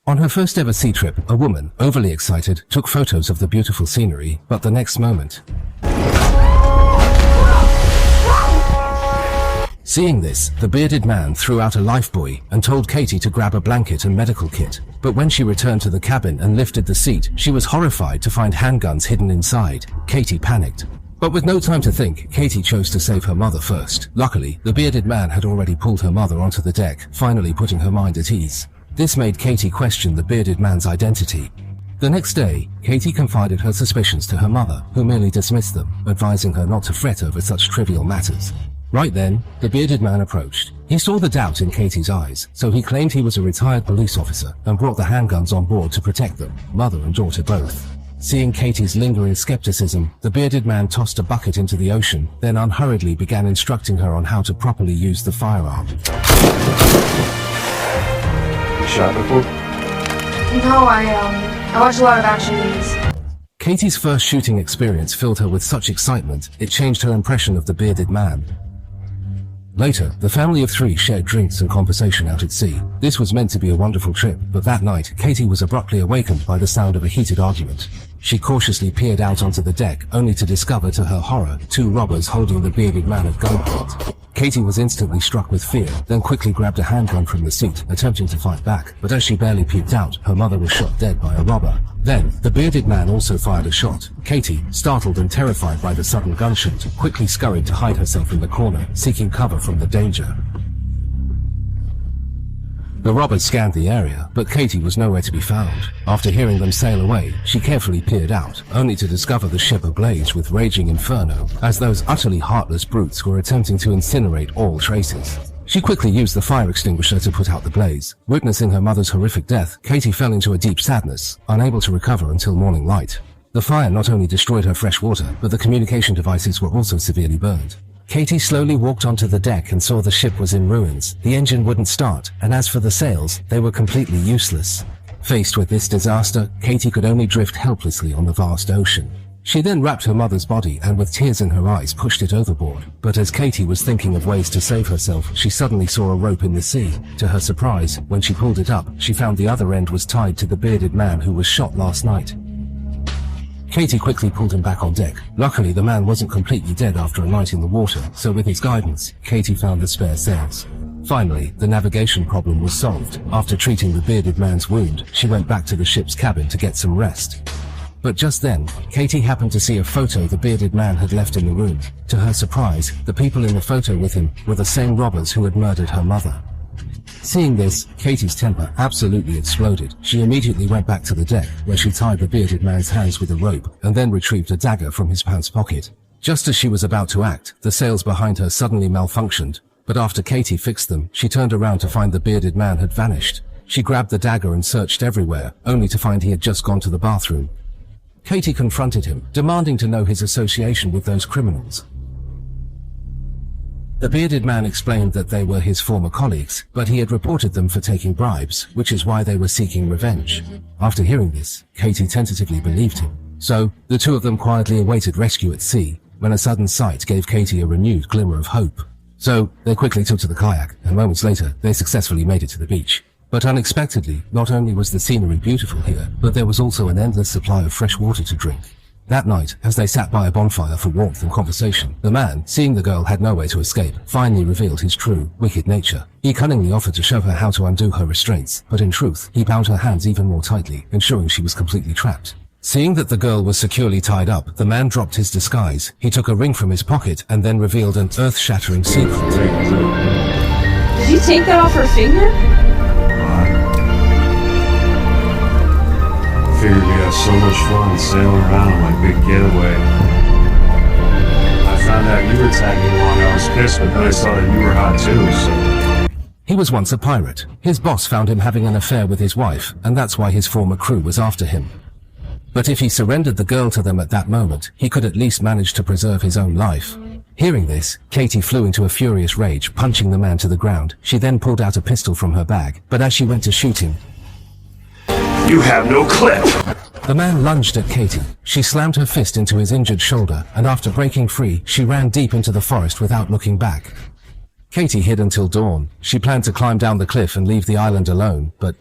On her first ever sea trip, a woman, overly excited, took photos of the beautiful scenery, but the next moment, seeing this, the bearded man threw out a lifebuoy and told Katie to grab a blanket and medical kit. But when she returned to the cabin and lifted the seat, she was horrified to find handguns hidden inside. Katie panicked. But with no time to think, Katie chose to save her mother first. Luckily, the bearded man had already pulled her mother onto the deck, finally putting her mind at ease. This made Katie question the bearded man's identity. The next day, Katie confided her suspicions to her mother, who merely dismissed them, advising her not to fret over such trivial matters. Right then, the bearded man approached. He saw the doubt in Katie's eyes, so he claimed he was a retired police officer and brought the handguns on board to protect them, mother and daughter both. Seeing Katie's lingering skepticism, the bearded man tossed a bucket into the ocean, then unhurriedly began instructing her on how to properly use the firearm. You shot before? No, I watch a lot of action movies. Katie's first shooting experience filled her with such excitement, it changed her impression of the bearded man. Later, the family of three shared drinks and conversation out at sea. This was meant to be a wonderful trip, but that night, Katie was abruptly awakened by the sound of a heated argument. She cautiously peered out onto the deck, only to discover to her horror, two robbers holding the bearded man at gunpoint. Katie was instantly struck with fear, then quickly grabbed a handgun from the seat, attempting to fight back, but as she barely peeked out, her mother was shot dead by a robber. Then, the bearded man also fired a shot. Katie, startled and terrified by the sudden gunshot, quickly scurried to hide herself in the corner, seeking cover from the danger. The robbers scanned the area, but Katie was nowhere to be found. After hearing them sail away, she carefully peered out, only to discover the ship ablaze with raging inferno, as those utterly heartless brutes were attempting to incinerate all traces. She quickly used the fire extinguisher to put out the blaze. Witnessing her mother's horrific death, Katie fell into a deep sadness, unable to recover until morning light. The fire not only destroyed her fresh water, but the communication devices were also severely burned. Katie slowly walked onto the deck and saw the ship was in ruins. The engine wouldn't start, and as for the sails, they were completely useless. Faced with this disaster, Katie could only drift helplessly on the vast ocean. She then wrapped her mother's body and with tears in her eyes pushed it overboard. But as Katie was thinking of ways to save herself, she suddenly saw a rope in the sea. To her surprise, when she pulled it up, she found the other end was tied to the bearded man who was shot last night. Katie quickly pulled him back on deck. Luckily, the man wasn't completely dead after a night in the water, so with his guidance, Katie found the spare sails. Finally, the navigation problem was solved. After treating the bearded man's wound, she went back to the ship's cabin to get some rest. But just then, Katie happened to see a photo the bearded man had left in the room. To her surprise, the people in the photo with him were the same robbers who had murdered her mother. Seeing this, Katie's temper absolutely exploded. She immediately went back to the deck, where she tied the bearded man's hands with a rope, and then retrieved a dagger from his pants pocket. Just as she was about to act, the sails behind her suddenly malfunctioned, but after Katie fixed them, she turned around to find the bearded man had vanished. She grabbed the dagger and searched everywhere, only to find he had just gone to the bathroom. Katie confronted him, demanding to know his association with those criminals. The bearded man explained that they were his former colleagues, but he had reported them for taking bribes, which is why they were seeking revenge. After hearing this, Katie tentatively believed him. So, the two of them quietly awaited rescue at sea, when a sudden sight gave Katie a renewed glimmer of hope. So, they quickly took to the kayak, and moments later, they successfully made it to the beach. But unexpectedly, not only was the scenery beautiful here, but there was also an endless supply of fresh water to drink. That night, as they sat by a bonfire for warmth and conversation, the man, seeing the girl had no way to escape, finally revealed his true, wicked nature. He cunningly offered to show her how to undo her restraints, but in truth, he bound her hands even more tightly, ensuring she was completely trapped. Seeing that the girl was securely tied up, the man dropped his disguise. He took a ring from his pocket and then revealed an earth-shattering secret. Did you take that off her finger? Figured we had so much fun sailing around on my big getaway. I found out you were tagging along. I was pissed, but then I saw that you were hot too, so... He was once a pirate. His boss found him having an affair with his wife, and that's why his former crew was after him. But if he surrendered the girl to them at that moment, he could at least manage to preserve his own life. Hearing this, Katie flew into a furious rage, punching the man to the ground. She then pulled out a pistol from her bag, but as she went to shoot him, You have no clip! the man lunged at Katie. She slammed her fist into his injured shoulder, and after breaking free, she ran deep into the forest without looking back. Katie hid until dawn. She planned to climb down the cliff and leave the island alone, but